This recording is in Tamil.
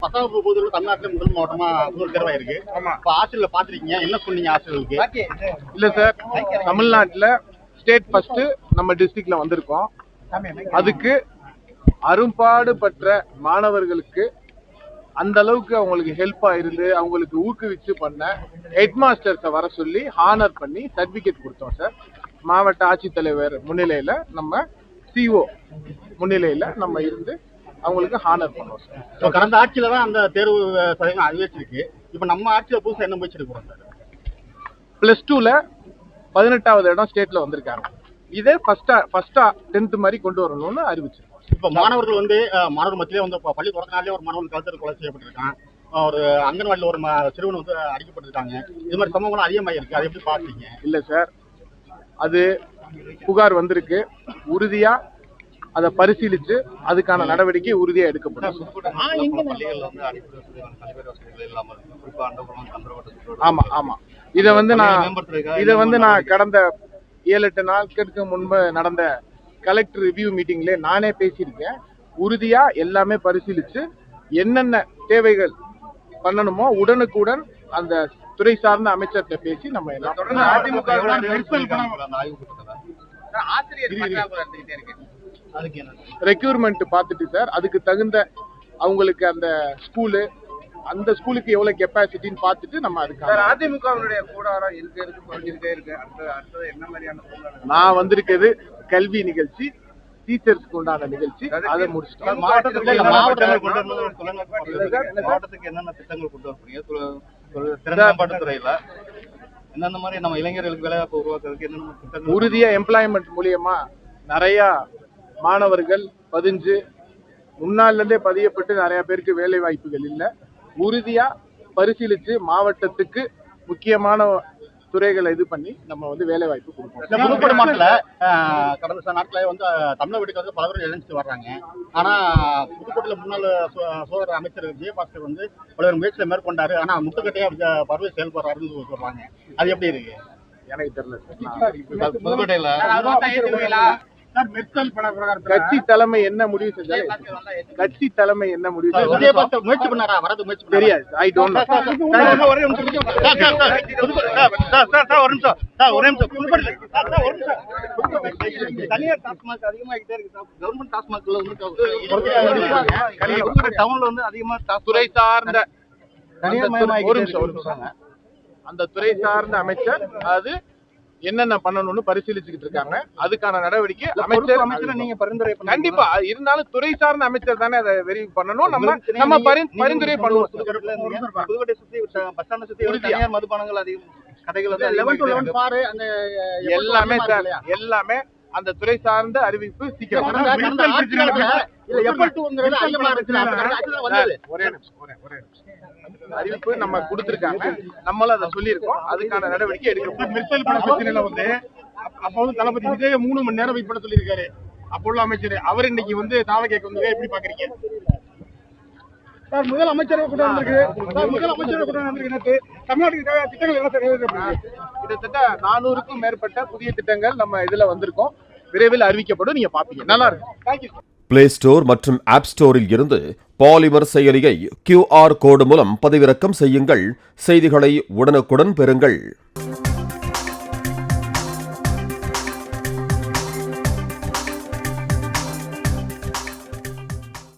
10ஆம் வகுப்பு பொதுவில் தமிழ்நாட்டில் முதல் மாவட்டமா முதல் தேர்வாயிருக்கு. இப்போ ஆசிரியர் பார்த்துருக்கீங்க, என்ன சொன்னீங்க ஆசிரியர்களுக்கு? இல்ல சார், தமிழ்நாட்டில் ஸ்டேட் ஃபர்ஸ்ட் நம்ம டிஸ்ட்ரிக்ட்ல வந்திருக்கோம். அதுக்கு அரும்பாடுபட்ட மாணவர்களுக்கு அந்த அளவுக்கு அவங்களுக்கு ஹெல்ப்பா இருந்து அவங்களுக்கு ஊக்குவிச்சு பண்ண ஹெட் மாஸ்டர்ஸை வர சொல்லி ஹானர் பண்ணி சர்டிபிகேட் கொடுத்தோம் சார். மாவட்ட ஆட்சித்தலைவர் முன்னிலையில, நம்ம சிஓ முன்னிலையில நம்ம இருந்து அவங்களுக்கு ஹானர் பண்ணுவோம் சார். கடந்த ஆட்சியில தான் அந்த தேர்வு சதவீதம் அதிகரிச்சிருக்கு. இப்போ நம்ம ஆட்சியில புதுசாக என்ன முயற்சி எடுக்கிறோம் சார்? +2ல 18வது இடம் ஸ்டேட்ல வந்திருக்காங்க. இதே ஃபர்ஸ்டா 10th மாதிரி கொண்டு வரணும்னு அறிவிச்சிருக்கோம். இப்போ மாணவர்கள் மாணவர் மத்தியிலே பள்ளி தொடக்கினாலே ஒரு மாணவன் கழுத்தறு கொலை செய்யப்பட்டிருக்கான். ஒரு அங்கன்வாடியில் ஒரு சிறுவன் அடிக்கப்பட்டிருக்காங்க. இது மாதிரி சம்பவங்களும் அதிகமாக இருக்கு. அதை எப்படி பாக்குறீங்க? இல்ல சார், அது புகார் வந்திருக்கு. உறுதியா அதை பரிசீலிச்சு அதுக்கான நடவடிக்கை உறுதியா எடுக்கப்படும். ஆமா ஆமா, இதை நான் கடந்த 7-8 நாட்களுக்கு முன்பு நடந்த கலெக்டர் ரிவ்யூ மீட்டிங்ல நானே பேசியிருக்கேன். உறுதியா எல்லாமே பரிசீலிச்சு என்னென்ன தேவைகள் பண்ணணுமோ உடனுக்குடன் அந்த துறை சார்ந்த அமைச்சர்கிட்ட பேசி நம்ம எல்லாம் ரெக்யூர்மெண்ட் பார்த்துட்டு சார், அதுக்கு தகுந்த அவங்களுக்கு அந்த ஸ்கூலுக்கு எவ்வளவு கெப்பாசிட்டின்னு பார்த்துட்டு நம்ம அதுக்கு அதிமுகவுடைய கூடாரம் இருக்கு. என்ன மாதிரியான நான் வந்திருக்கிறது கல்வி நிகழ்ச்சி, டீச்சர்ஸ்க்கு உண்டான நிகழ்ச்சி. அதை முடிச்சுட்டோம். மாவட்டத்துக்கு என்னென்ன திட்டங்கள் கொண்டு வரீங்க? திறன் துறையில என்னென்ன மாதிரி நம்ம இளைஞர்களுக்கு வேலைவாய்ப்பு உருவாக்குறதுக்கு என்னென்ன திட்டங்கள்? உறுதியா எம்ப்ளாய்மெண்ட் மூலியமா நிறைய மாணவர்கள் முன்னால இருந்தே பதியப்பட்டு நிறைய பேருக்கு வேலை வாய்ப்புகள் இல்லை. உறுதியா பரிசீலிச்சு மாவட்டத்துக்கு முக்கியமான துறைகளை இது பண்ணி நம்ம வேலை வாய்ப்பு கொடுப்போம். புதுக்கோட்டை மாவட்டத்தில் கடந்த சில நாட்களே தமிழகத்துக்கு பல பேர் இணைஞ்சிட்டு வர்றாங்க. ஆனா புதுக்கோட்டையில் முன்னாள் சுகாதார அமைச்சர் விஜயபாஸ்கர் பல்வேறு முயற்சியை மேற்கொண்டாரு. ஆனா முட்டுக்கட்டையா பருவ செயல்படுறாருன்னு சொல்றாங்க. அது எப்படி இருக்கு? எனக்கு தெரியல. புதுக்கோட்டையில கட்சி தலைமை என்ன முடிவு செஞ்சாலும் முயற்சி பண்ணாரா? வரது முயற்சி தெரியாது. I don't know. தனியார் டாஸ்மாக் அதிகமாகிட்டே இருக்கு. கவர்மெண்ட் டாஸ்மாக்ல டவுன்ல அதிகமா துறை சார்ந்த தனியார் அந்த துறை சார்ந்த அமைச்சர் அது என்னென்ன பண்ணணும்னு பரிசீலிச்சுக்கிட்டு இருக்காங்க. அதுக்கான நடவடிக்கை அமைச்சர் நீங்க பரிந்துரை கண்டிப்பா இருந்தாலும் துறை சார்ந்த அமைச்சர் தானே அதை வெரிஃபை பண்ணணும். நம்ம பரிந்துரை பண்ணுவோம். புதுக்கோட்டை சுத்தி பஸ் ஸ்டாண்ட் சுத்தி தனியார் மதுபானங்கள் அதிகம் கடைகள் எல்லாமே எல்லாமே அந்த துறை சார்ந்த அறிவிப்பு சீக்கிரம். அறிவிப்பு நம்ம கொடுத்திருக்காங்க, நம்மளும் அதை சொல்லியிருக்கோம். அதுக்கான நடவடிக்கை எடுக்கப்படும். அப்ப தளபதி விஜய 3 மணி நேரம் வெயிட் பண்ண சொல்லியிருக்காரு. அப்போ உள்ள அமைச்சர் அவர் இன்னைக்கு தாவ கேட்க வந்து எப்படி பாக்குறீங்க சார்? முதல் அமைச்சரவை கூட்டம் வந்திருக்கு. தமிழ்நாட்டுக்கு திட்டங்கள் என்ன நிறைவேற்றப்படுது? கிட்டத்தட்ட 400க்கும் மேற்பட்ட புதிய திட்டங்கள் நம்ம இதுல வந்திருக்கோம். விரைவில் அறிவிக்கப்படும். நீங்க பாப்பீங்க. நல்லா இருக்கும். தேங்க்யூ. பிளே ஸ்டோர் மற்றும் ஆப் ஸ்டோரில் இருந்து பாலிமர் செயலியை QR கோடு மூலம் பதிவிறக்கம் செய்யுங்கள். செய்திகளை உடனுக்குடன் பெறுங்கள்.